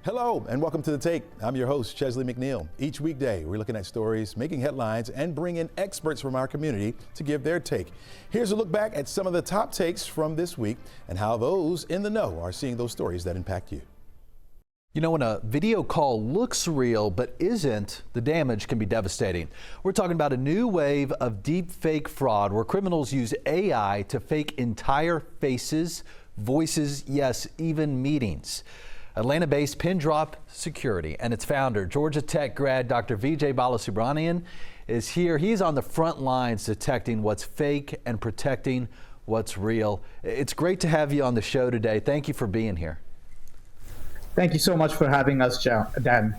Hello and welcome to The Take. I'm your host, Chesley McNeil. Each weekday, we're looking at stories, making headlines, and bringing experts from our community to give their take. Here's a look back at some of the top takes from this week and how those in the know are seeing those stories that impact you. You know, when a video call looks real but isn't, the damage can be devastating. We're talking about a new wave of deep fake fraud where criminals use AI to fake entire faces, voices, yes, even meetings. Atlanta-based Pindrop Security and its founder, Georgia Tech grad Dr. Vijay Balasubramanian, is here. He's on the front lines detecting what's fake and protecting what's real. It's great to have you on the show today. Thank you for being here. Thank you so much for having us, Dan.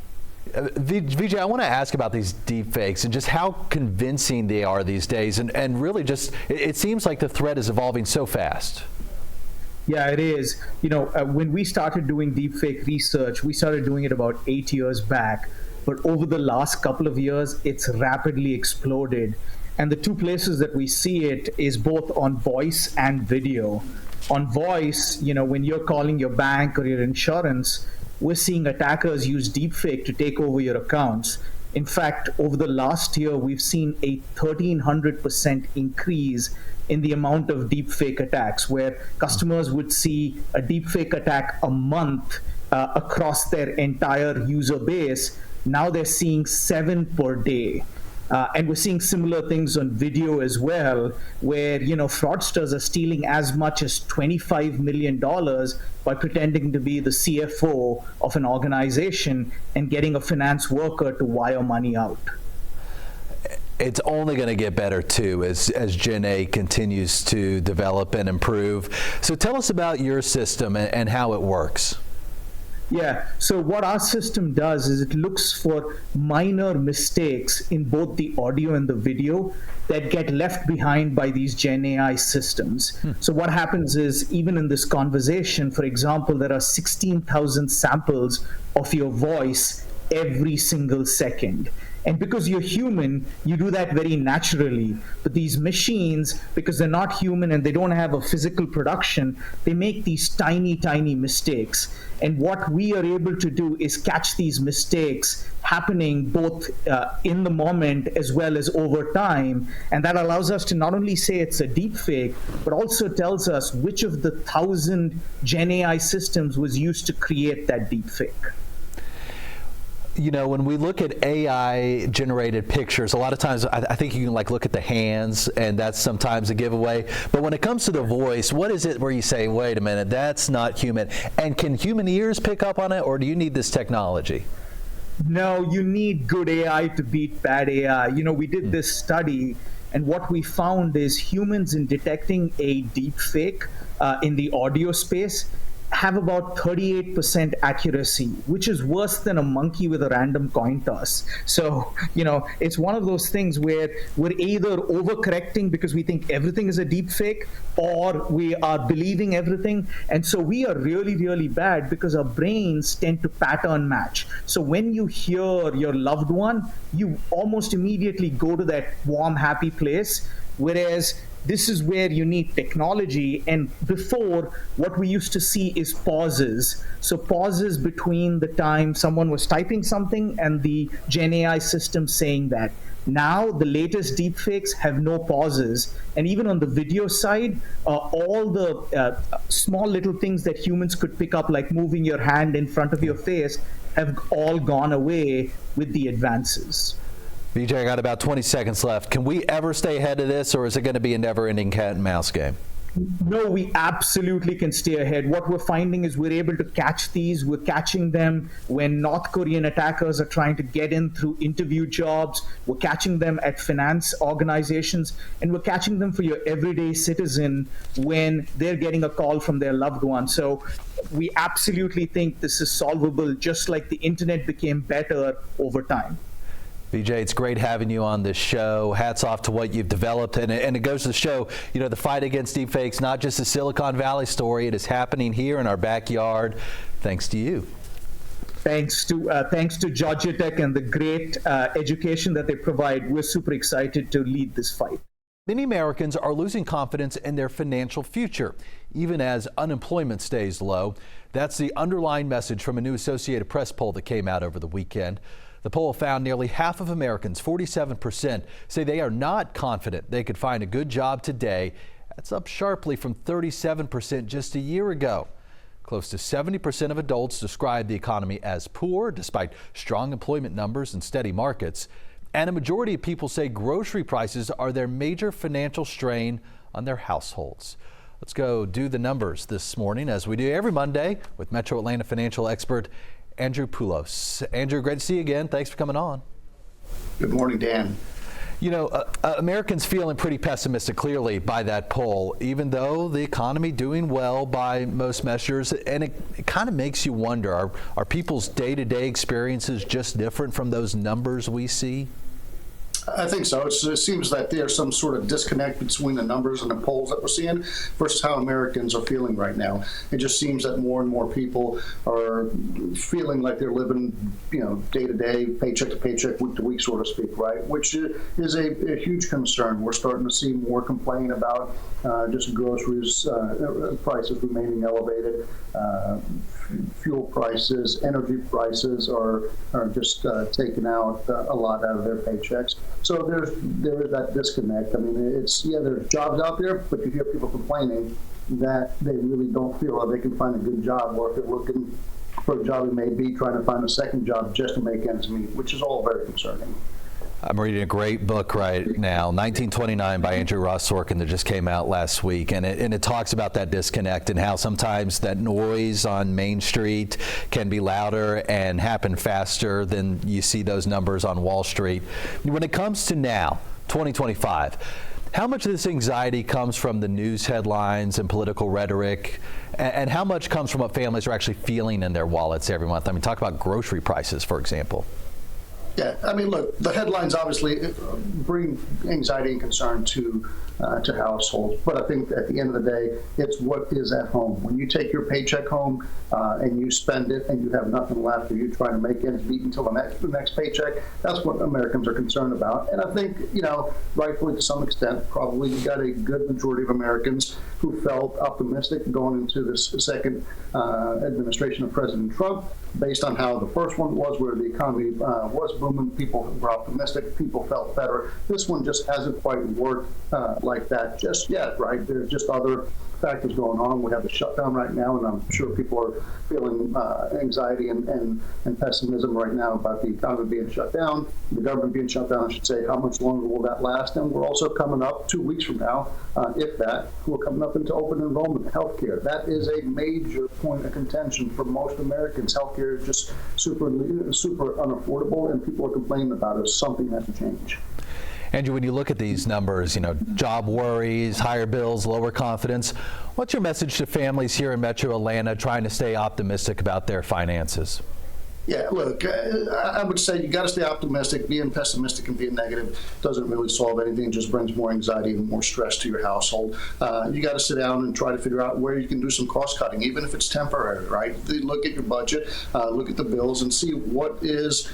Vijay, I want to ask about these deep fakes and just how convincing they are these days. And really just, it seems like the threat is evolving so fast. Yeah, it is. You know, when we started doing deepfake research, we started doing it about 8 years back. But over the last couple of years, it's rapidly exploded. And the two places that we see it is both on voice and video. On voice, you know, when you're calling your bank or your insurance, we're seeing attackers use deepfake to take over your accounts. In fact, over the last year, we've seen a 1,300% increase in the amount of deepfake attacks, where customers would see a deepfake attack a month across their entire user base. Now they're seeing 7 per day. And we're seeing similar things on video as well, where, you know, fraudsters are stealing as much as $25 million by pretending to be the CFO of an organization and getting a finance worker to wire money out. It's only going to get better, too, as Gen A continues to develop and improve. So tell us about your system and how it works. Yeah, so what our system does is it looks for minor mistakes in both the audio and the video that get left behind by these Gen AI systems. So what happens is, even in this conversation, for example, there are 16,000 samples of your voice every single second. And because you're human, you do that very naturally. But these machines, because they're not human and they don't have a physical production, they make these tiny, tiny mistakes. And what we are able to do is catch these mistakes happening both in the moment as well as over time. And that allows us to not only say it's a deep fake, but also tells us which of the 1,000 Gen AI systems was used to create that deep fake. You know, when we look at AI generated pictures, a lot of times I think you can like look at the hands and that's sometimes a giveaway. But when it comes to the voice, what is it where you say, wait a minute, that's not human? And can human ears pick up on it, or do you need this technology? No, you need good AI to beat bad AI. You know, we did this study, and what we found is humans in detecting a deep fake in the audio space have about 38% accuracy, which is worse than a monkey with a random coin toss. So, you know, it's one of those things where we're either overcorrecting because we think everything is a deep fake, or we are believing everything. And so we are really, really bad because our brains tend to pattern match. So when you hear your loved one, you almost immediately go to that warm, happy place. Whereas this is where you need technology. And before, what we used to see is pauses. So pauses between the time someone was typing something and the Gen AI system saying that. Now, the latest deepfakes have no pauses. And even on the video side, all the small little things that humans could pick up, like moving your hand in front of your face, have all gone away with the advances. Vijay, I got about 20 seconds left. Can we ever stay ahead of this, or is it going to be a never-ending cat and mouse game? No, we absolutely can stay ahead. What we're finding is we're able to catch these. We're catching them when North Korean attackers are trying to get in through interview jobs. We're catching them at finance organizations, and we're catching them for your everyday citizen when they're getting a call from their loved one. So we absolutely think this is solvable, just like the internet became better over time. Vijay, it's great having you on this show. Hats off to what you've developed. And it goes to show, you know, the fight against deepfakes, not just a Silicon Valley story. It is happening here in our backyard, thanks to you. Thanks to Georgia Tech and the great education that they provide. We're super excited to lead this fight. Many Americans are losing confidence in their financial future, even as unemployment stays low. That's the underlying message from a new Associated Press poll that came out over the weekend. The poll found nearly half of Americans, 47%, say they are not confident they could find a good job today. That's up sharply from 37% just a year ago. Close to 70% of adults describe the economy as poor, despite strong employment numbers and steady markets. And a majority of people say grocery prices are their major financial strain on their households. Let's go do the numbers this morning, as we do every Monday, with Metro Atlanta financial expert Andrew Poulos. Andrew, great to see you again. Thanks for coming on. Good morning, Dan. You know, Americans feeling pretty pessimistic, clearly, by that poll, even though the economy doing well by most measures. And it kind of makes you wonder, are people's day-to-day experiences just different from those numbers we see? I think so. It seems that there's some sort of disconnect between the numbers and the polls that we're seeing versus how Americans are feeling right now. It just seems that more and more people are feeling like they're living, day to day, paycheck to paycheck, week to week, so to speak, right? Which is a huge concern. We're starting to see more complaint about just groceries prices remaining elevated. Fuel prices, energy prices are just taking out a lot out of their paychecks. So there is that disconnect. I mean, there's jobs out there, but you hear people complaining that they really don't feel like they can find a good job, or if they're looking for a job, it may be trying to find a second job just to make ends meet, which is all very concerning. I'm reading a great book right now, 1929 by Andrew Ross Sorkin, that just came out last week, and it talks about that disconnect and how sometimes that noise on Main Street can be louder and happen faster than you see those numbers on Wall Street. When it comes to now, 2025, how much of this anxiety comes from the news headlines and political rhetoric, and how much comes from what families are actually feeling in their wallets every month? I mean, talk about grocery prices, for example. Yeah, I mean, look, the headlines obviously bring anxiety and concern to households, but I think at the end of the day, it's what is at home. When you take your paycheck home and you spend it and you have nothing left, or you're trying to make ends meet until the next paycheck, that's what Americans are concerned about. And I think, rightfully to some extent, probably you got a good majority of Americans who felt optimistic going into this second administration of President Trump, based on how the first one was, where the economy was booming, people were optimistic, people felt better. This one just hasn't quite worked like that just yet, right? There's just other factors going on. We have the shutdown right now, and I'm sure people are feeling anxiety and pessimism right now about the economy being shut down, the government being shut down, I should say. How much longer will that last? And we're also coming up 2 weeks from now, if that, we're coming up into open enrollment healthcare. That is a major point of contention for most Americans. Healthcare is just super unaffordable, and people are complaining about it. Something has to change. Andrew, when you look at these numbers, job worries, higher bills, lower confidence, what's your message to families here in Metro Atlanta trying to stay optimistic about their finances? Yeah, look, I would say you got to stay optimistic. Being pessimistic and being negative doesn't really solve anything. It just brings more anxiety and more stress to your household. You got to sit down and try to figure out where you can do some cost cutting, even if it's temporary, right? Look at your budget, look at the bills, and see what is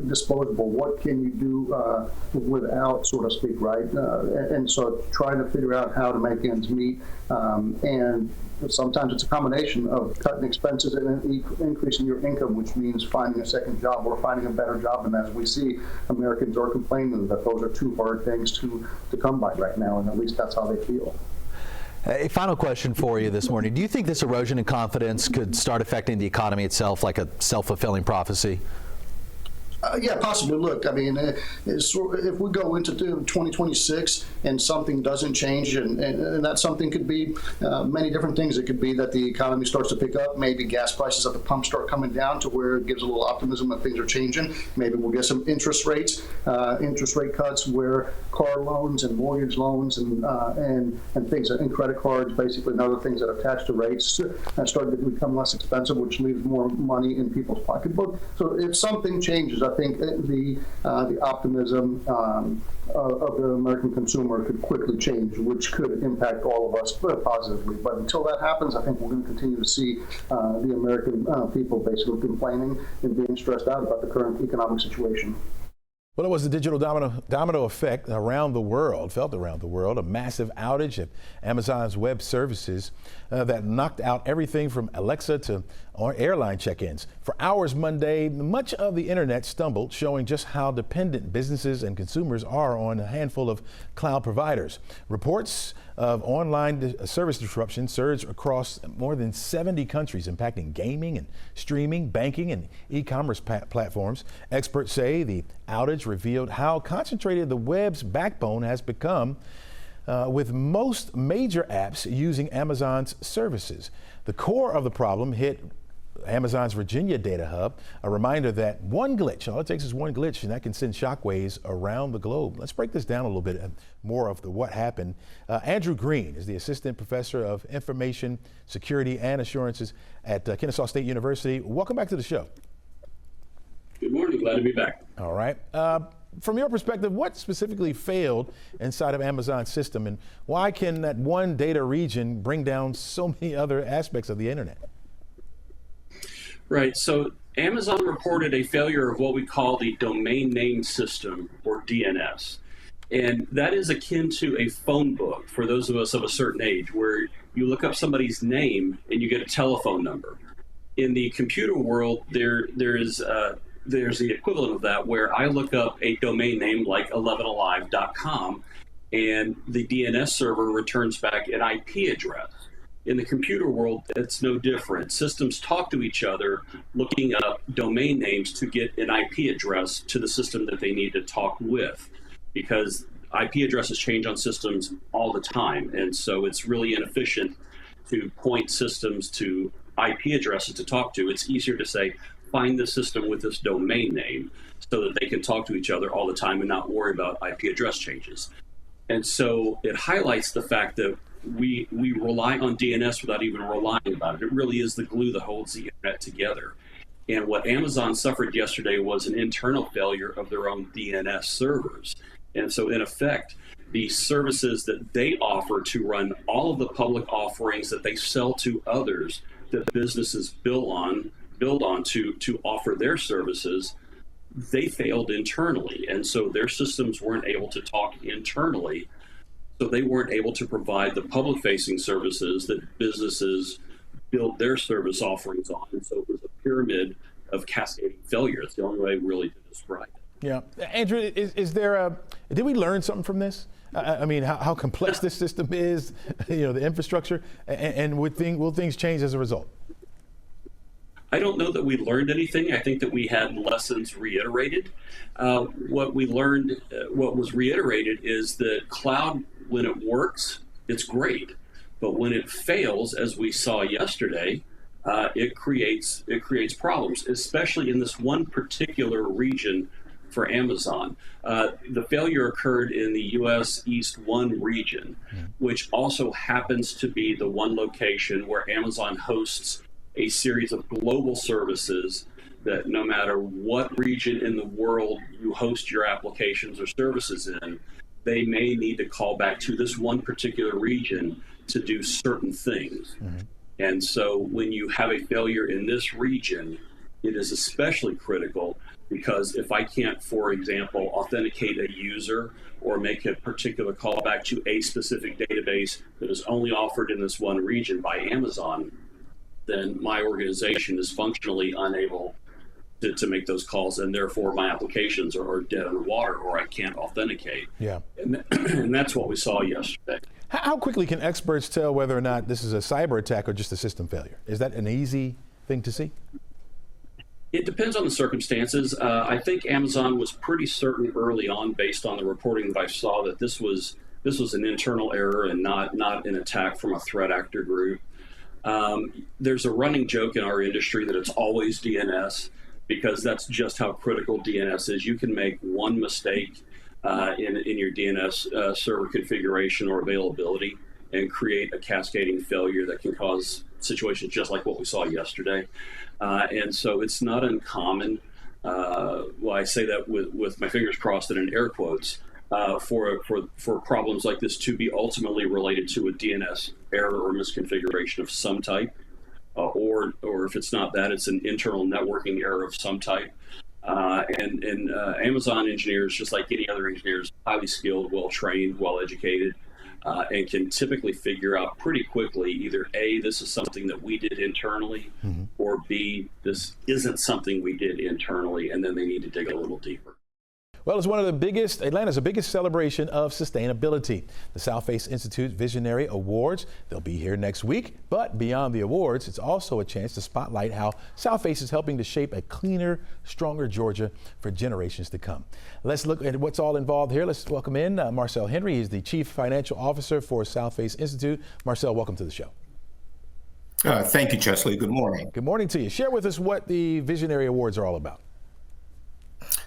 disposable. What can you do without, so to speak, right? And so trying to figure out how to make ends meet. And sometimes it's a combination of cutting expenses and increasing your income, which means finding a second job or finding a better job. And as we see, Americans are complaining that those are two hard things to come by right now, and at least that's how they feel. A final question for you this morning. Do you think this erosion in confidence could start affecting the economy itself, like a self-fulfilling prophecy? Yeah, possibly. Look, I mean, if we go into 2026 and something doesn't change, and that something could be many different things. It could be that the economy starts to pick up. Maybe gas prices at the pump start coming down to where it gives a little optimism that things are changing. Maybe we'll get some interest rate cuts where car loans and mortgage loans and things, and credit cards, basically, and other things that are attached to rates start to become less expensive, which leaves more money in people's pocketbook. So if something changes, I think the optimism of the American consumer could quickly change, which could impact all of us positively. But until that happens, I think we're going to continue to see the American people basically complaining and being stressed out about the current economic situation. Well, it was the digital domino effect around the world, felt around the world, a massive outage of Amazon's web services that knocked out everything from Alexa to airline check-ins. For hours Monday, much of the internet stumbled, showing just how dependent businesses and consumers are on a handful of cloud providers. Reports of online service disruption surged across more than 70 countries, impacting gaming and streaming, banking, and e-commerce platforms. Experts say the outage revealed how concentrated the web's backbone has become, with most major apps using Amazon's services. The core of the problem hit Amazon's Virginia data hub, a reminder that one glitch, all it takes is one glitch, and that can send shockwaves around the globe. Let's break this down a little bit more of what happened. Andrew Green is the Assistant Professor of Information Security and Assurances at Kennesaw State University. Welcome back to the show. Good morning, glad to be back. All right. From your perspective, what specifically failed inside of Amazon's system, and why can that one data region bring down so many other aspects of the internet? Right, so Amazon reported a failure of what we call the domain name system, or DNS. And that is akin to a phone book for those of us of a certain age, where you look up somebody's name and you get a telephone number. In the computer world, there's the equivalent of that, where I look up a domain name like 11alive.com, and the DNS server returns back an IP address. In the computer world, it's no different. Systems talk to each other, looking up domain names to get an IP address to the system that they need to talk with, because IP addresses change on systems all the time. And so it's really inefficient to point systems to IP addresses to talk to. It's easier to say, find the system with this domain name so that they can talk to each other all the time and not worry about IP address changes. And so it highlights the fact that we rely on DNS without even relying about it. It really is the glue that holds the internet together. And what Amazon suffered yesterday was an internal failure of their own DNS servers. And so in effect, the services that they offer to run all of the public offerings that they sell to others, that businesses build on to offer their services, they failed internally. And so their systems weren't able to talk internally. So they weren't able to provide the public-facing services that businesses build their service offerings on. And so it was a pyramid of cascading failure. It's the only way really to describe it. Yeah. Andrew, did we learn something from this? I mean, how complex this system is, the infrastructure, and will things change as a result? I don't know that we learned anything. I think that we had lessons reiterated. What was reiterated is that cloud, when it works, it's great. But when it fails, as we saw yesterday, it creates problems, especially in this one particular region for Amazon. The failure occurred in the U.S. East 1 region, which also happens to be the one location where Amazon hosts a series of global services that no matter what region in the world you host your applications or services in, they may need to call back to this one particular region to do certain things. And so when you have a failure in this region, it is especially critical, because if I can't, for example, authenticate a user or make a particular callback to a specific database that is only offered in this one region by Amazon, then my organization is functionally unable to make those calls, and therefore my applications are dead underwater, or I can't authenticate. Yeah. And that's what we saw yesterday. How quickly can experts tell whether or not this is a cyber attack or just a system failure? Is that an easy thing to see? It depends on the circumstances. I think Amazon was pretty certain early on, based on the reporting that I saw, that this was an internal error and not an attack from a threat actor group. There's a running joke in our industry that it's always DNS, because that's just how critical DNS is. You can make one mistake in your DNS server configuration or availability and create a cascading failure that can cause situations just like what we saw yesterday. And so it's not uncommon, well, I say that with my fingers crossed and in air quotes, for problems like this to be ultimately related to a DNS error or misconfiguration of some type, or if it's not that, it's an internal networking error of some type. And Amazon engineers, just like any other engineers, highly skilled, well trained, well educated, and can typically figure out pretty quickly either A, this is something that we did internally, or B, this isn't something we did internally, and then they need to dig a little deeper. Well, it's one of the biggest, Atlanta's biggest celebration of sustainability. The Southface Institute Visionary Awards, they'll be here next week. But beyond the awards, it's also a chance to spotlight how Southface is helping to shape a cleaner, stronger Georgia for generations to come. Let's look at what's all involved here. Let's welcome in Marcel Henry. He's the Chief Financial Officer for Southface Institute. Marcel, welcome to the show. Thank you, Chesley. Good morning. Good morning to you. Share with us what the Visionary Awards are all about.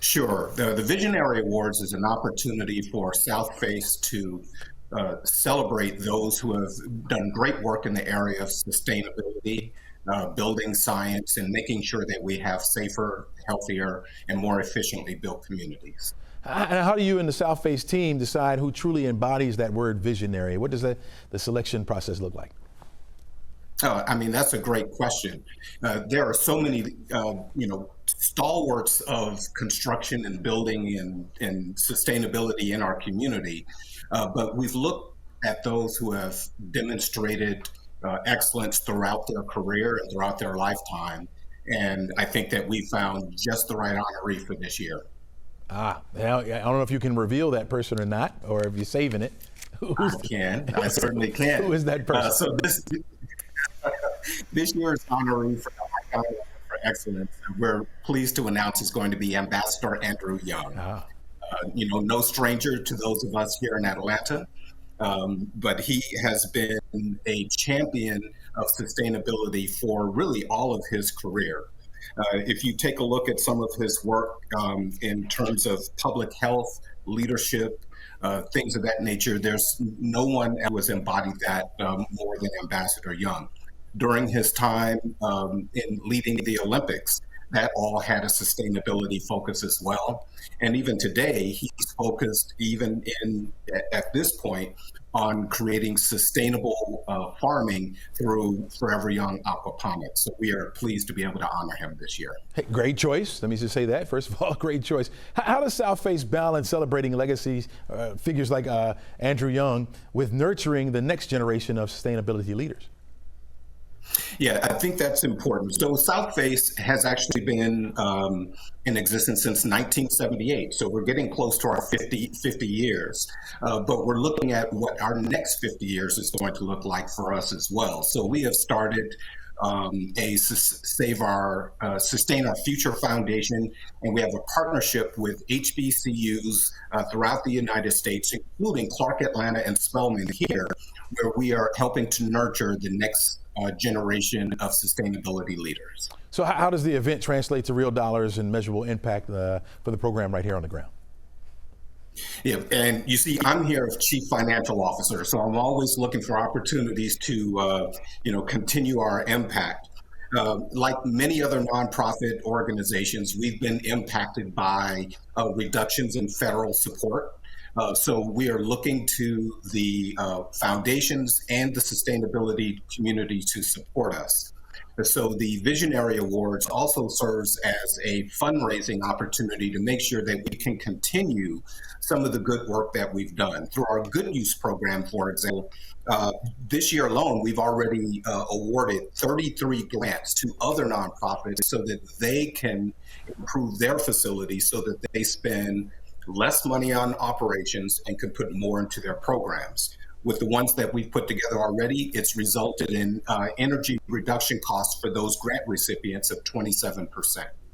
Sure. The Visionary Awards is an opportunity for Southface to celebrate those who have done great work in the area of sustainability, building science, and making sure that we have safer, healthier, and more efficiently built communities. And how do you and the Southface team decide who truly embodies that word visionary? What does the selection process look like? I mean, that's a great question. There are so many, stalwarts of construction and building and sustainability in our community, but we've looked at those who have demonstrated excellence throughout their career and throughout their lifetime. And I think that we found just the right honoree for this year. Now, I don't know if you can reveal that person or not, or if you're saving it. I certainly can. Who is that person? So this year's honoree for excellence, we're pleased to announce, is going to be Ambassador Andrew Young. No stranger to those of us here in Atlanta, but he has been a champion of sustainability for really all of his career. If you take a look at some of his work in terms of public health, leadership, things of that nature, there's no one who has embodied that more than Ambassador Young. During his time in leading the Olympics, that all had a sustainability focus as well. And even today, he's focused even at this point on creating sustainable farming through Forever Young aquaponics. So we are pleased to be able to honor him this year. Hey, great choice. Let me just say that. First of all, great choice. How does Southface balance celebrating legacies, figures like Andrew Young, with nurturing the next generation of sustainability leaders? Yeah, I think that's important. So Southface has actually been in existence since 1978. So we're getting close to our 50 years, but we're looking at what our next 50 years is going to look like for us as well. So we have started Sustain Our Future Foundation, and we have a partnership with HBCUs throughout the United States, including Clark Atlanta and Spelman here, where we are helping to nurture the next generation of sustainability leaders. So how does the event translate to real dollars and measurable impact for the program right here on the ground? Yeah, and you see, I'm here as Chief Financial Officer, so I'm always looking for opportunities to, continue our impact. Like many other nonprofit organizations, we've been impacted by reductions in federal support. So we are looking to the foundations and the sustainability community to support us. So the Visionary Awards also serves as a fundraising opportunity to make sure that we can continue some of the good work that we've done. Through our Good News program, for example, this year alone, we've already awarded 33 grants to other nonprofits so that they can improve their facilities so that they spend less money on operations and could put more into their programs. With the ones that we've put together already, it's resulted in energy reduction costs for those grant recipients of 27%.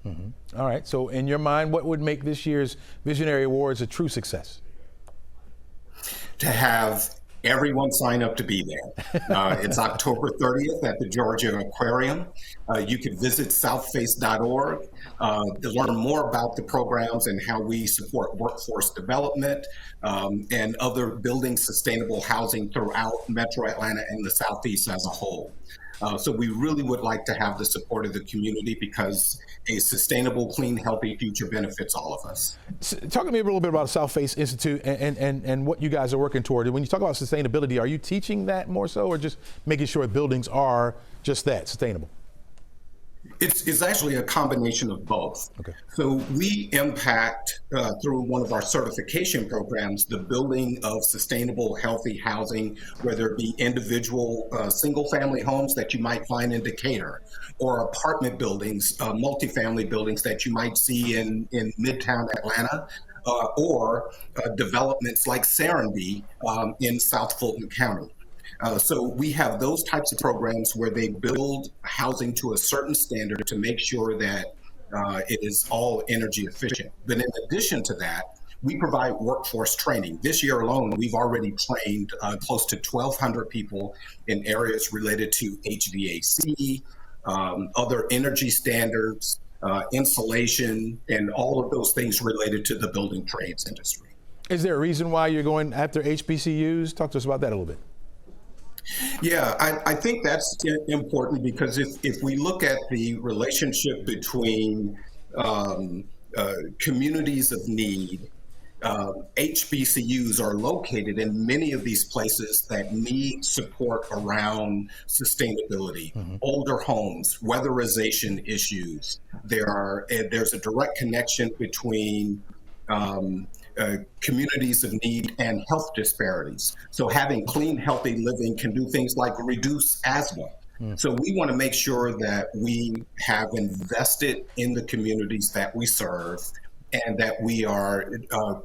Mm-hmm. All right, so in your mind, what would make this year's Visionary Awards a true success? To have everyone sign up to be there. It's October 30th at the Georgia Aquarium. You can visit southface.org to learn more about the programs and how we support workforce development and other building sustainable housing throughout Metro Atlanta and the Southeast as a whole. So we really would like to have the support of the community because a sustainable, clean, healthy future benefits all of us. Talk to me a little bit about Southface Institute and what you guys are working toward. When you talk about sustainability, are you teaching that more so or just making sure buildings are just that, sustainable? It's actually a combination of both. Okay. So we impact through one of our certification programs the building of sustainable, healthy housing, whether it be individual single-family homes that you might find in Decatur, or apartment buildings, multifamily buildings that you might see in Midtown Atlanta, or developments like Serenbe in South Fulton County. So we have those types of programs where they build housing to a certain standard to make sure that it is all energy efficient. But in addition to that, we provide workforce training. This year alone, we've already trained close to 1,200 people in areas related to HVAC, other energy standards, insulation, and all of those things related to the building trades industry. Is there a reason why you're going after HBCUs? Talk to us about that a little bit. Yeah, I think that's important because if we look at the relationship between communities of need, HBCUs are located in many of these places that need support around sustainability, older homes, weatherization issues. There's a direct connection between communities of need and health disparities. So having clean, healthy living can do things like reduce asthma. So we want to make sure that we have invested in the communities that we serve and that we are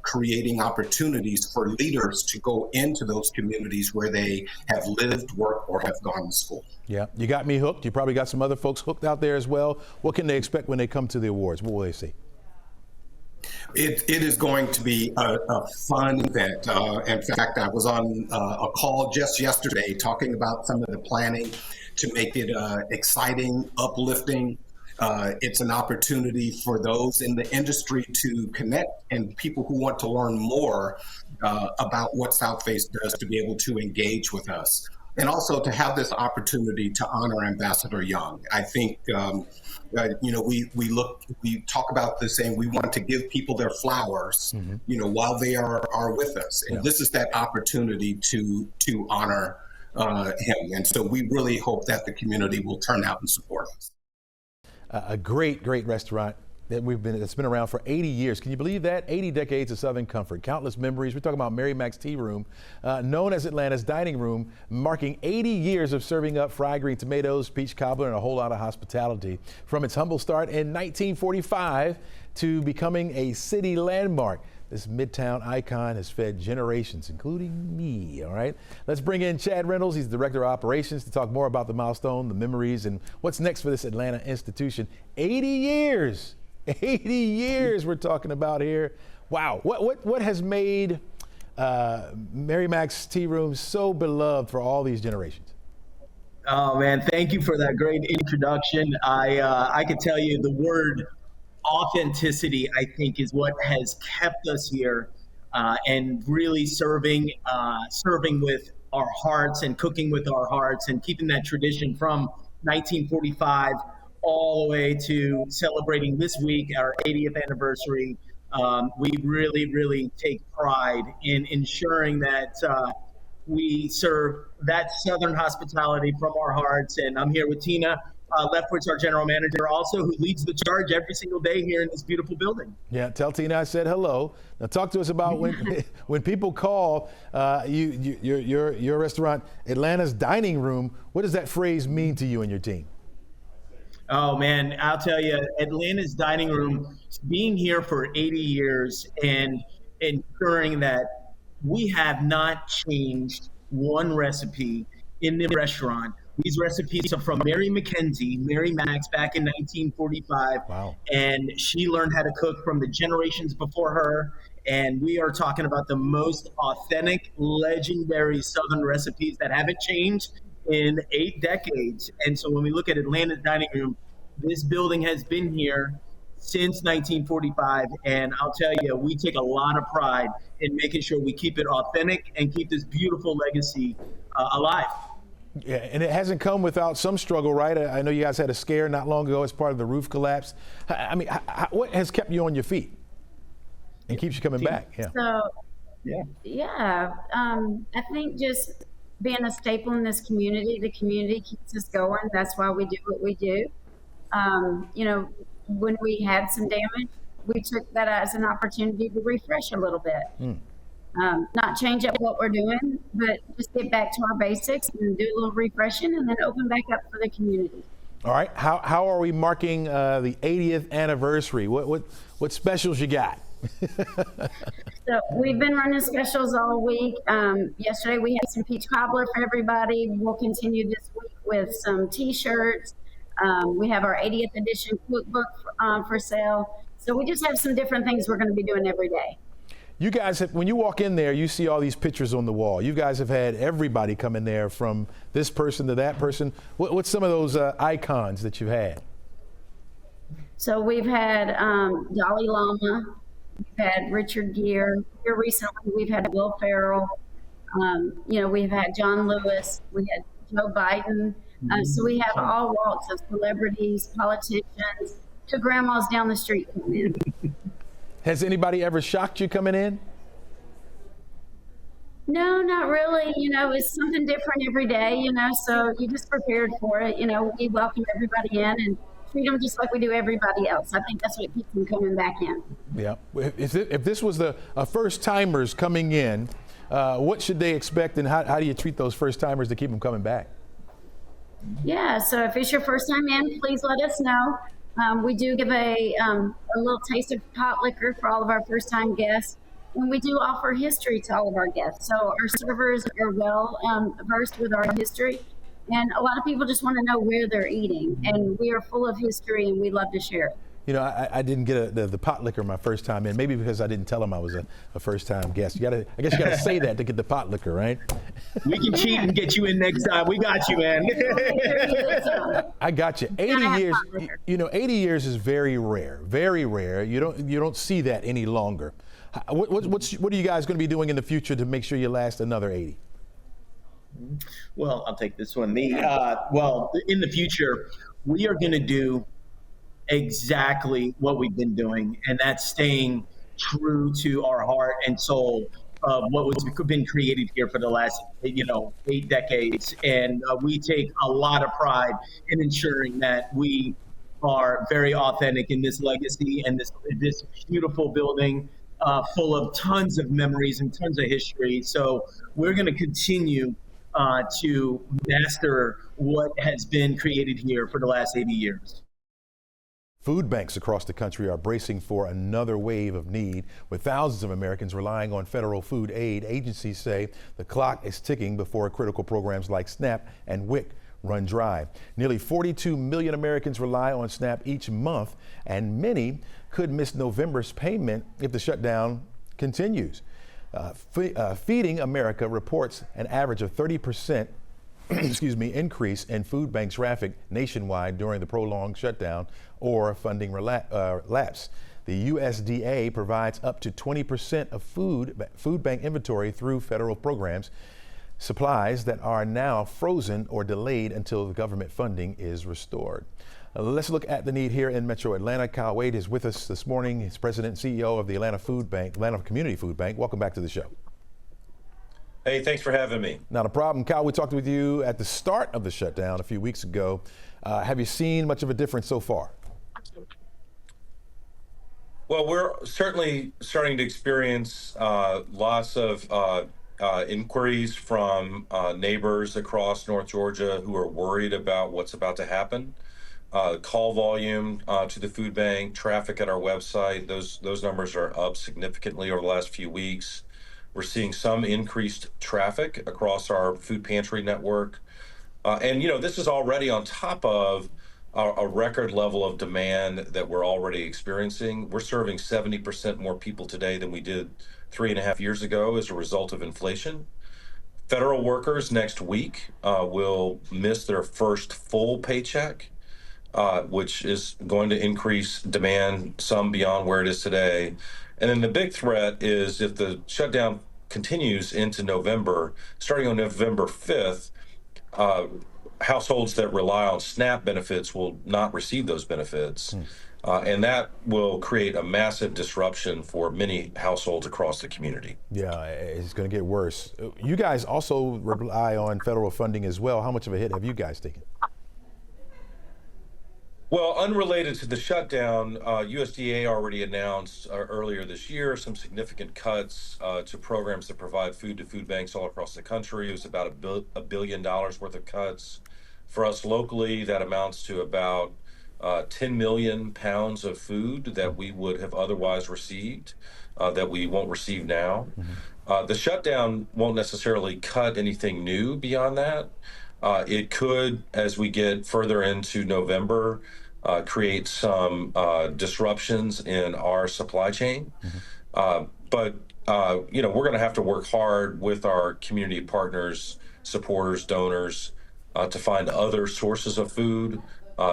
creating opportunities for leaders to go into those communities where they have lived, worked, or have gone to school. Yeah, you got me hooked. You probably got some other folks hooked out there as well. What can they expect when they come to the awards? What will they see? It is going to be a fun event. In fact, I was on a call just yesterday talking about some of the planning to make it exciting, uplifting. It's an opportunity for those in the industry to connect and people who want to learn more about what Southface does to be able to engage with us. And also to have this opportunity to honor Ambassador Young. I think, we talk about this saying we want to give people their flowers, while they are with us. And this is that opportunity to honor him. And so we really hope that the community will turn out and support us. A great restaurant that's been around for 80 years. Can you believe that? 80 decades of Southern comfort, countless memories. We're talking about Mary Mac's Tea Room, known as Atlanta's dining room, marking 80 years of serving up fried green tomatoes, peach cobbler, and a whole lot of hospitality. From its humble start in 1945 to becoming a city landmark, this Midtown icon has fed generations, including me, all right? Let's bring in Chad Reynolds. He's the Director of Operations to talk more about the milestone, the memories, and what's next for this Atlanta institution. 80 years. 80 years we're talking about here. Wow. What has made Mary Mac's Tea Room so beloved for all these generations? Oh man, thank you for that great introduction. I could tell you the word authenticity, I think, is what has kept us here and really serving with our hearts and cooking with our hearts and keeping that tradition from 1945 all the way to celebrating this week, our 80th anniversary. We really take pride in ensuring that we serve that Southern hospitality from our hearts. And I'm here with Tina Leftwich, our general manager, also, who leads the charge every single day here in this beautiful building. Yeah, tell Tina I said hello. Now talk to us about when people call your restaurant Atlanta's dining room. What does that phrase mean to you and your team? Oh man, I'll tell you, Atlanta's dining room, being here for 80 years and ensuring that we have not changed one recipe in the restaurant. These recipes are from Mary Mac's back in 1945. Wow. And she learned how to cook from the generations before her. And we are talking about the most authentic, legendary Southern recipes that haven't changed in 8 decades. And so when we look at Atlanta's dining room, this building has been here since 1945. And I'll tell you, we take a lot of pride in making sure we keep it authentic and keep this beautiful legacy alive. Yeah, and it hasn't come without some struggle, right? I know you guys had a scare not long ago as part of the roof collapse. I mean, what has kept you on your feet and keeps you coming back? Yeah. So, I think just being a staple in this community, the community keeps us going. That's why we do what we do. You know, when we had some damage, we took that as an opportunity to refresh a little bit. Not change up what we're doing, but just get back to our basics and do a little refreshing and then open back up for the community. All right, how are we marking the 80th anniversary? What specials you got? So we've been running specials all week. Yesterday we had some peach cobbler for everybody. We'll continue this week with some t-shirts. We have our 80th edition cookbook for sale. So we just have some different things we're going to be doing every day. You guys have, when you walk in there, you see all these pictures on the wall. You guys have had everybody come in there, from this person to that person. What's some of those icons that you've had? So we've had Dalai Lama, we've had Richard Gere. Here recently we've had Will Ferrell. You know, we've had John Lewis. We had Joe Biden. So we have all walks of celebrities, politicians, to grandmas down the street coming in. Has anybody ever shocked you coming in? No, not really. You know, it's something different every day, you know, so you just prepared for it. You know, we welcome everybody in and treat them just like we do everybody else. I think that's what keeps them coming back in. Yeah. If this was the first timers coming in, what should they expect, and how do you treat those first timers to keep them coming back? Yeah, so if it's your first time in, please let us know. We do give a little taste of hot liquor for all of our first time guests. And we do offer history to all of our guests. So our servers are well versed with our history. And a lot of people just want to know where they're eating. And we are full of history and we love to share it. You know, I didn't get the pot liquor my first time in, maybe because I didn't tell them I was a first time guest. I guess you gotta say that to get the pot liquor, right? We can cheat and get you in next time. We got you, man. I got you. 80 years, you know, 80 years is very rare, very rare. You don't see that any longer. What are you guys going to be doing in the future to make sure you last another 80? Well, I'll take this one. Well, in the future, we are going to do exactly what we've been doing, and that's staying true to our heart and soul of what was been created here for the last 8 decades. And we take a lot of pride in ensuring that we are very authentic in this legacy and this beautiful building full of tons of memories and tons of history. So we're going to continue to master what has been created here for the last 80 years. Food banks across the country are bracing for another wave of need, with thousands of Americans relying on federal food aid. Agencies say the clock is ticking before critical programs like SNAP and WIC run dry. Nearly 42 million Americans rely on SNAP each month, and many could miss November's payment if the shutdown continues. Feeding America reports an average of 30% increase in food bank traffic nationwide during the prolonged shutdown or funding lapse. The USDA provides up to 20% of food bank inventory through federal programs, supplies that are now frozen or delayed until the government funding is restored. Let's look at the need here in Metro Atlanta. Kyle Wade is with us this morning. He's president and CEO of the Atlanta Community Food Bank. Welcome back to the show. Hey, thanks for having me. Not a problem. Kyle, we talked with you at the start of the shutdown a few weeks ago. Have you seen much of a difference so far? Well, we're certainly starting to experience lots of inquiries from neighbors across North Georgia who are worried about what's about to happen. Call volume to the food bank, traffic at our website, those numbers are up significantly over the last few weeks. We're seeing some increased traffic across our food pantry network. And, this is already on top of a record level of demand that we're already experiencing. We're serving 70% more people today than we did 3.5 years ago as a result of inflation. Federal workers next week will miss their first full paycheck, which is going to increase demand some beyond where it is today. And then the big threat is if the shutdown continues into November, starting on November 5th, households that rely on SNAP benefits will not receive those benefits. And that will create a massive disruption for many households across the community. Yeah, it's going to get worse. You guys also rely on federal funding as well. How much of a hit have you guys taken? Well, unrelated to the shutdown, USDA already announced earlier this year some significant cuts to programs that provide food to food banks all across the country. It was about $1 billion worth of cuts. For us locally, that amounts to about 10 million pounds of food that we would have otherwise received that we won't receive now. The shutdown won't necessarily cut anything new beyond that. It could, as we get further into November, create some disruptions in our supply chain. But we're going to have to work hard with our community partners, supporters, donors, to find other sources of food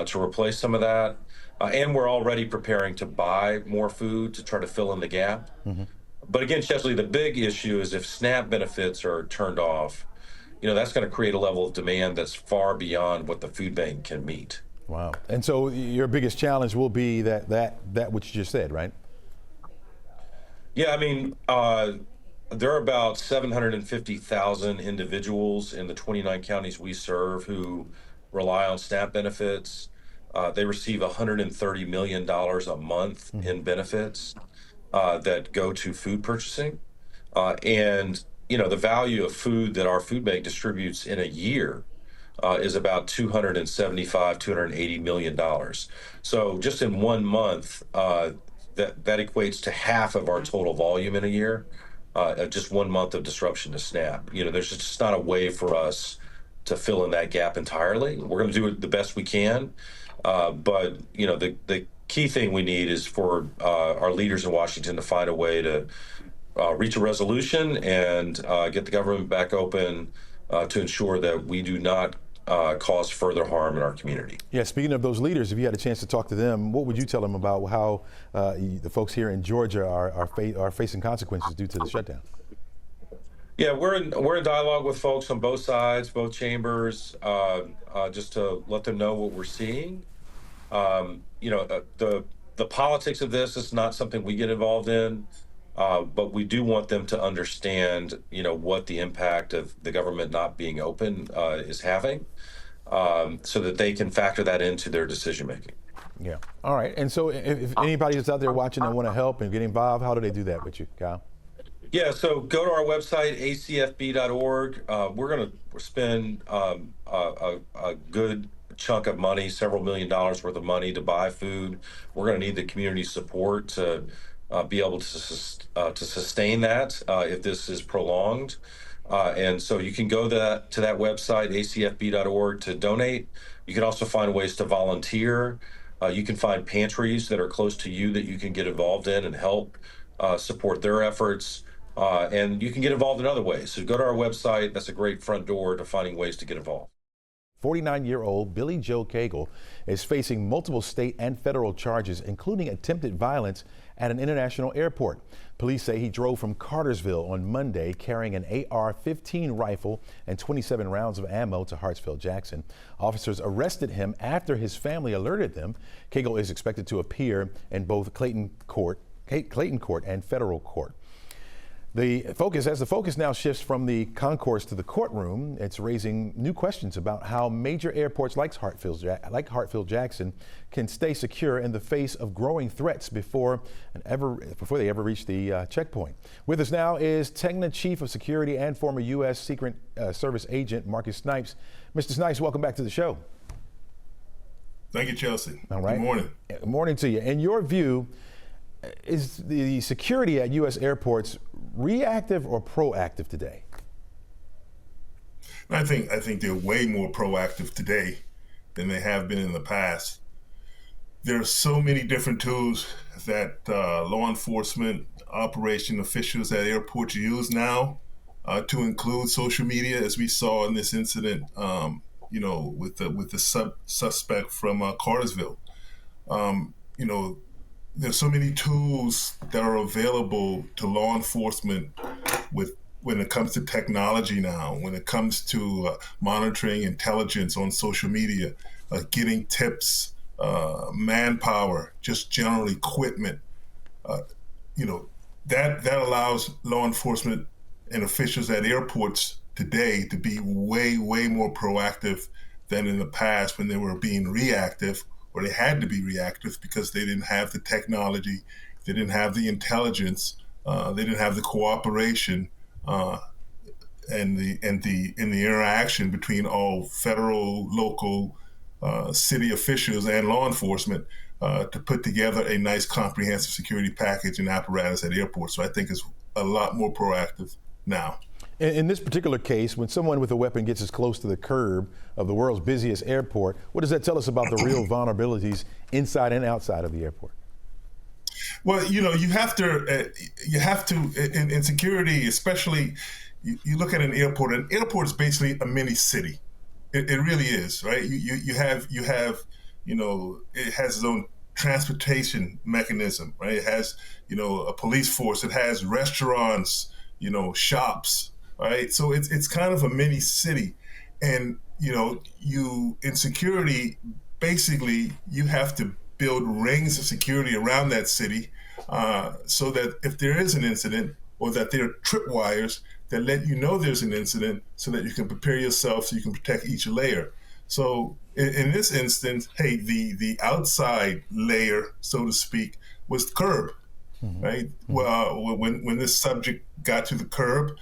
to replace some of that. And we're already preparing to buy more food to try to fill in the gap. But again, Chesley, the big issue is if SNAP benefits are turned off, that's going to create a level of demand that's far beyond what the food bank can meet. Wow. And so your biggest challenge will be that which you just said, right? Yeah, I mean, there are about 750,000 individuals in the 29 counties we serve who rely on SNAP benefits. They receive $130 million a month in benefits that go to food purchasing. And the value of food that our food bank distributes in a year is about $280 million. So just in 1 month, that equates to half of our total volume in a year. Just 1 month of disruption to SNAP. There's just not a way for us to fill in that gap entirely. We're going to do it the best we can, but the key thing we need is for our leaders in Washington to find a way to reach a resolution and get the government back open to ensure that we do not cause further harm in our community. Yeah, speaking of those leaders, if you had a chance to talk to them, what would you tell them about how the folks here in Georgia are facing consequences due to the shutdown? Yeah, we're in dialogue with folks on both sides, both chambers, just to let them know what we're seeing. The politics of this is not something we get involved in. But we do want them to understand, what the impact of the government not being open is having, so that they can factor that into their decision making. Yeah. All right. And so if anybody that's out there watching and want to help and get involved, how do they do that with you, Kyle? Yeah, so go to our website, acfb.org. We're going to spend a good chunk of money, several $1 million worth of money to buy food. We're going to need the community support to be able to sustain that if this is prolonged. And so you can go to that website, acfb.org, to donate. You can also find ways to volunteer. You can find pantries that are close to you that you can get involved in and help support their efforts. And you can get involved in other ways. So go to our website. That's a great front door to finding ways to get involved. 49-year-old Billy Joe Cagle is facing multiple state and federal charges, including attempted violence at an international airport. Police say he drove from Cartersville on Monday carrying an AR-15 rifle and 27 rounds of ammo to Hartsfield-Jackson. Officers arrested him after his family alerted them. Cagle is expected to appear in both Clayton Court and federal court. As the focus now shifts from the concourse to the courtroom, it's raising new questions about how major airports like Hartsfield-Jackson can stay secure in the face of growing threats before they ever reach the checkpoint. With us now is Tegna Chief of Security and former U.S. Secret Service agent Marcus Snipes. Mr. Snipes, welcome back to the show. Thank you, Chelsea. All right. Good morning. Good morning to you. In your view, is the security at U.S. airports reactive or proactive today? I think they're way more proactive today than they have been in the past. There are so many different tools that law enforcement, operation officials at airports use now, to include social media, as we saw in this incident, with the suspect from Cartersville. There's so many tools that are available to law enforcement when it comes to technology now, when it comes to monitoring intelligence on social media, getting tips, manpower, just general equipment. That allows law enforcement and officials at airports today to be way, way more proactive than in the past when they were being reactive or they had to be reactive because they didn't have the technology, they didn't have the intelligence, they didn't have the cooperation and the interaction between all federal, local, city officials and law enforcement to put together a nice comprehensive security package and apparatus at airports. So I think it's a lot more proactive now. In this particular case, when someone with a weapon gets as close to the curb of the world's busiest airport, what does that tell us about the real vulnerabilities inside and outside of the airport? Well, you have to in security, especially, you look at an airport. An airport is basically a mini city. It really is, right? You have it has its own transportation mechanism, right? It has a police force. It has restaurants, shops, right? So it's kind of a mini city, and you in security, basically you have to build rings of security around that city, so that if there is an incident or that there are tripwires that let you know there's an incident, so that you can prepare yourself so you can protect each layer. So in this instance, hey, the outside layer, so to speak, was the curb, right? Well, when this subject got to the curb,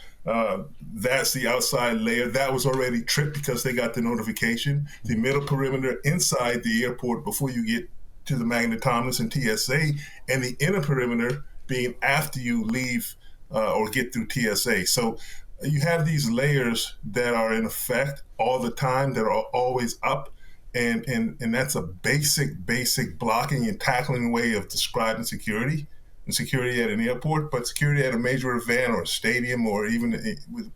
that's the outside layer. That was already tripped because they got the notification. The middle perimeter inside the airport before you get to the magnetometers and TSA, and the inner perimeter being after you leave or get through TSA. So you have these layers that are in effect all the time, that are always up, and that's a basic blocking and tackling way of describing security. And security at an airport, but security at a major event or a stadium or even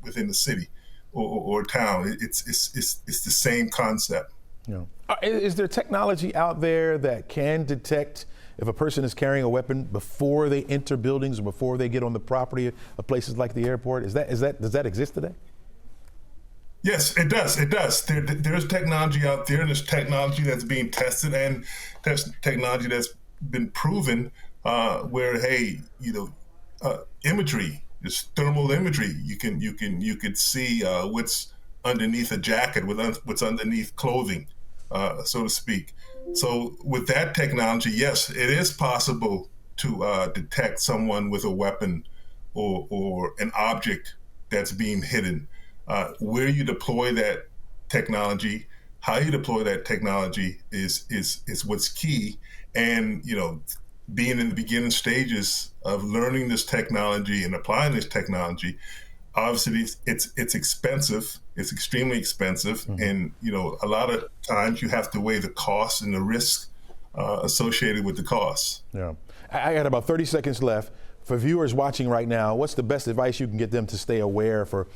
within the city or town. It's the same concept. Yeah. Is there technology out there that can detect if a person is carrying a weapon before they enter buildings or before they get on the property of places like the airport? Does that exist today? Yes, it does. It does. There's technology out there, and there's technology that's being tested, and there's technology that's been proven where, hey, imagery, this thermal imagery, you could see what's underneath a jacket, what's underneath clothing, so to speak. So with that technology, yes, it is possible to detect someone with a weapon or an object that's being hidden. Where you deploy that technology, how you deploy that technology is what's key. And being in the beginning stages of learning this technology and applying this technology, obviously it's expensive. It's extremely expensive, and a lot of times you have to weigh the costs and the risk associated with the costs. Yeah, I got about 30 seconds left. For viewers watching right now, what's the best advice you can get them to stay aware from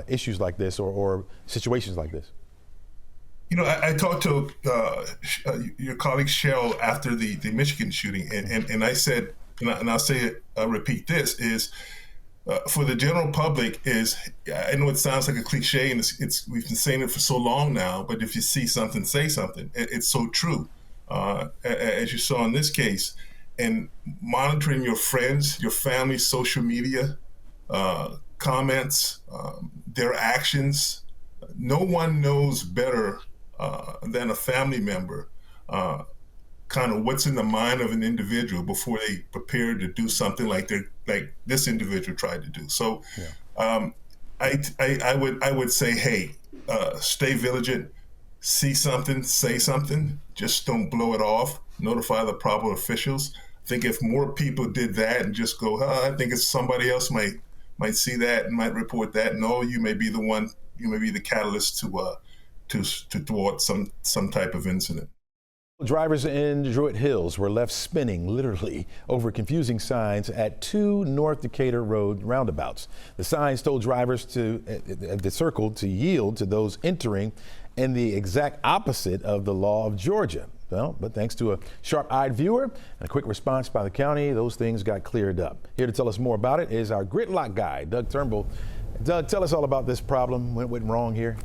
issues like this or situations like this? I talked to your colleague Shell after the Michigan shooting, and I said, and I'll say it, I'll repeat this, is for the general public is, I know it sounds like a cliche, and we've been saying it for so long now, but if you see something, say something. It's so true, as you saw in this case. And monitoring your friends, your family, social media, comments, their actions. No one knows better than a family member kind of what's in the mind of an individual before they prepare to do something like this individual tried to do. So I would say, hey, stay vigilant, see something, say something, just don't blow it off, notify the proper officials. I think if more people did that and just go, I think it's somebody else might see that and might report that. No, you may be the one, you may be the catalyst to thwart some type of incident. Drivers in Druid Hills were left spinning literally over confusing signs at 2 North Decatur Road roundabouts. The signs told drivers at the circle to yield to those entering, and the exact opposite of the law of Georgia. Well, but thanks to a sharp-eyed viewer and a quick response by the county, those things got cleared up. Here to tell us more about it is our gridlock guy, Doug Turnbull. Doug, tell us all about this problem. What went wrong here?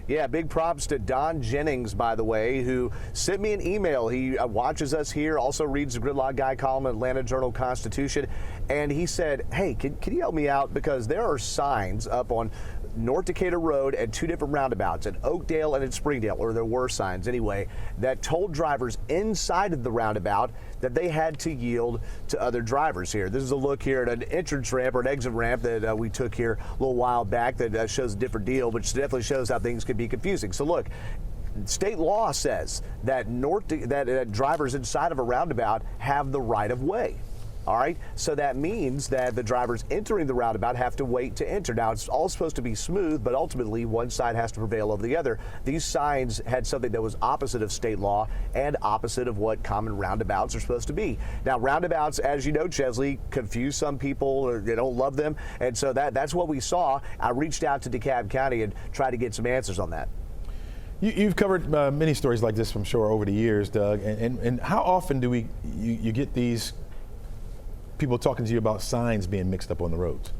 Yeah, big props to Don Jennings, by the way, who sent me an email. He watches us here, also reads the Gridlock Guy column at Atlanta Journal-Constitution, and he said, hey, can you help me out? Because there are signs up on North Decatur Road and 2 different roundabouts at Oakdale and at Springdale, or there were signs anyway, that told drivers inside of the roundabout that they had to yield to other drivers here. This is a look here at an entrance ramp or an exit ramp that we took here a little while back that shows a different deal, which definitely shows how things can be confusing. So look, state law says that drivers inside of a roundabout have the right of way. All right, so that means that the drivers entering the roundabout have to wait to enter. Now, it's all supposed to be smooth, but ultimately one side has to prevail over the other. These signs had something that was opposite of state law and opposite of what common roundabouts are supposed to be. Now, roundabouts, as you know, Chesley, confuse some people, or they don't love them, and so that's what we saw. I reached out to DeKalb County and tried to get some answers on that. You've covered many stories like this, I'm sure, over the years, Doug, and how often do you get these people talking to you about signs being mixed up on the roads?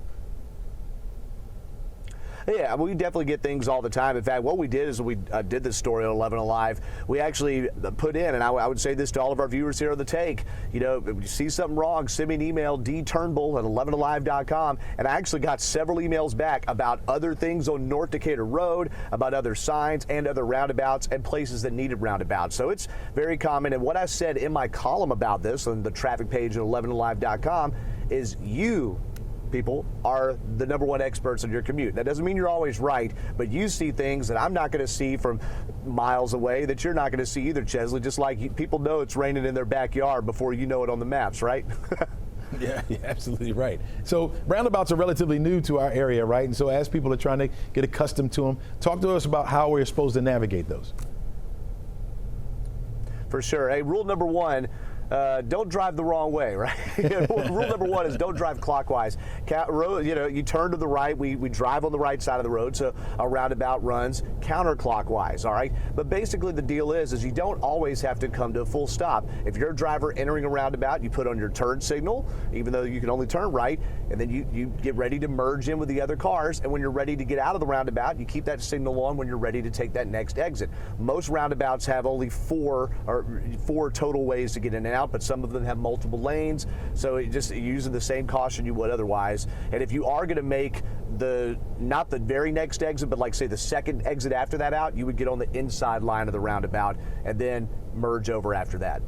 Yeah, we definitely get things all the time. In fact, what we did is we did this story on 11Alive. We actually put in, and I would say this to all of our viewers here on The Take, you know, if you see something wrong, send me an email, dturnbull@11alive.com. And I actually got several emails back about other things on North Decatur Road, about other signs and other roundabouts and places that needed roundabouts. So it's very common. And what I said in my column about this on the traffic page at 11alive.com is you people are the #1 experts on your commute. That doesn't mean you're always right, but you see things that I'm not going to see from miles away that you're not going to see either, Chesley, just like people know it's raining in their backyard before you know it on the maps, right? Yeah, you're absolutely right. So roundabouts are relatively new to our area, right? And so as people are trying to get accustomed to them, talk to us about how we're supposed to navigate those. For sure. Hey, rule #1, don't drive the wrong way, right? Rule #1 is don't drive clockwise. You turn to the right. We drive on the right side of the road, so a roundabout runs counterclockwise, all right? But basically the deal is you don't always have to come to a full stop. If you're a driver entering a roundabout, you put on your turn signal, even though you can only turn right, and then you get ready to merge in with the other cars, and when you're ready to get out of the roundabout, you keep that signal on when you're ready to take that next exit. Most roundabouts have only four total ways to get in and out, but some of them have multiple lanes, so just using the same caution you would otherwise. And if you are going to make not the very next exit, but like say the second exit after that out, you would get on the inside line of the roundabout and then merge over after that.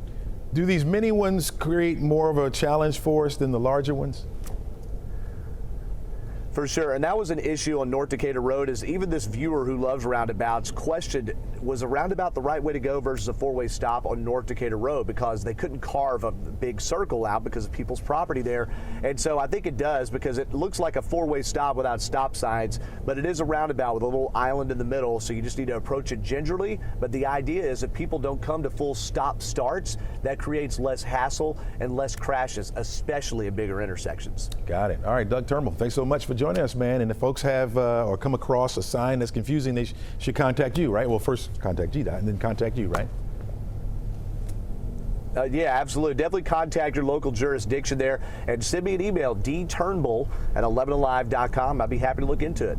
Do these mini ones create more of a challenge for us than the larger ones? For sure, and that was an issue on North Decatur Road, is even this viewer who loves roundabouts questioned, was a roundabout the right way to go versus a 4-way stop on North Decatur Road, because they couldn't carve a big circle out because of people's property there. And so I think it does, because it looks like a 4-way stop without stop signs, but it is a roundabout with a little island in the middle, so you just need to approach it gingerly. But the idea is if people don't come to full stop starts, that creates less hassle and less crashes, especially at bigger intersections. Got it. All right, Doug Turnbull, thanks so much for joining us, man. And if folks have or come across a sign that's confusing, they should contact you, right? Well, first contact GDOT and then contact you, right? Yeah, absolutely. Definitely contact your local jurisdiction there and send me an email, dturnbull@11alive.com. I'd be happy to look into it.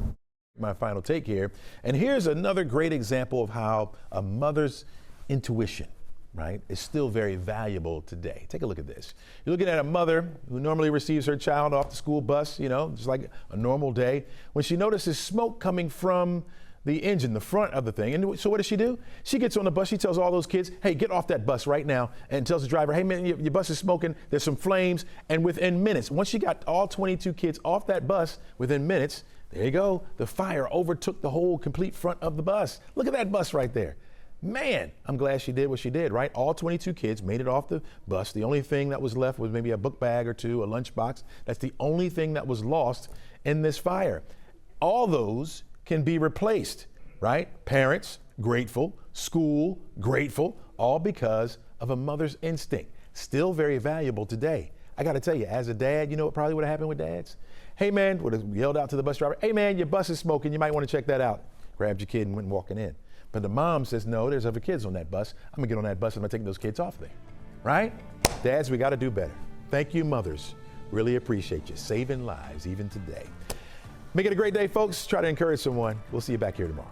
My final take here. And here's another great example of how a mother's intuition, right, is still very valuable today. Take a look at this. You're looking at a mother who normally receives her child off the school bus, just like a normal day, when she notices smoke coming from the engine, the front of the thing. And so what does she do? She gets on the bus. She tells all those kids, hey, get off that bus right now, and tells the driver, hey, man, your bus is smoking. There's some flames. And within minutes, once she got all 22 kids off that bus, within minutes, there you go, the fire overtook the whole complete front of the bus. Look at that bus right there. Man, I'm glad she did what she did, right? All 22 kids made it off the bus. The only thing that was left was maybe a book bag or two, a lunchbox. That's the only thing that was lost in this fire. All those can be replaced, right? Parents, grateful. School, grateful. All because of a mother's instinct. Still very valuable today. I got to tell you, as a dad, you know what probably would have happened with dads? Hey, man, would have yelled out to the bus driver, hey, man, your bus is smoking. You might want to check that out. Grabbed your kid and went walking in. But the mom says, no, there's other kids on that bus. I'm going to get on that bus and I'm taking those kids off there, right? Dads, we got to do better. Thank you, mothers. Really appreciate you saving lives even today. Make it a great day, folks. Try to encourage someone. We'll see you back here tomorrow.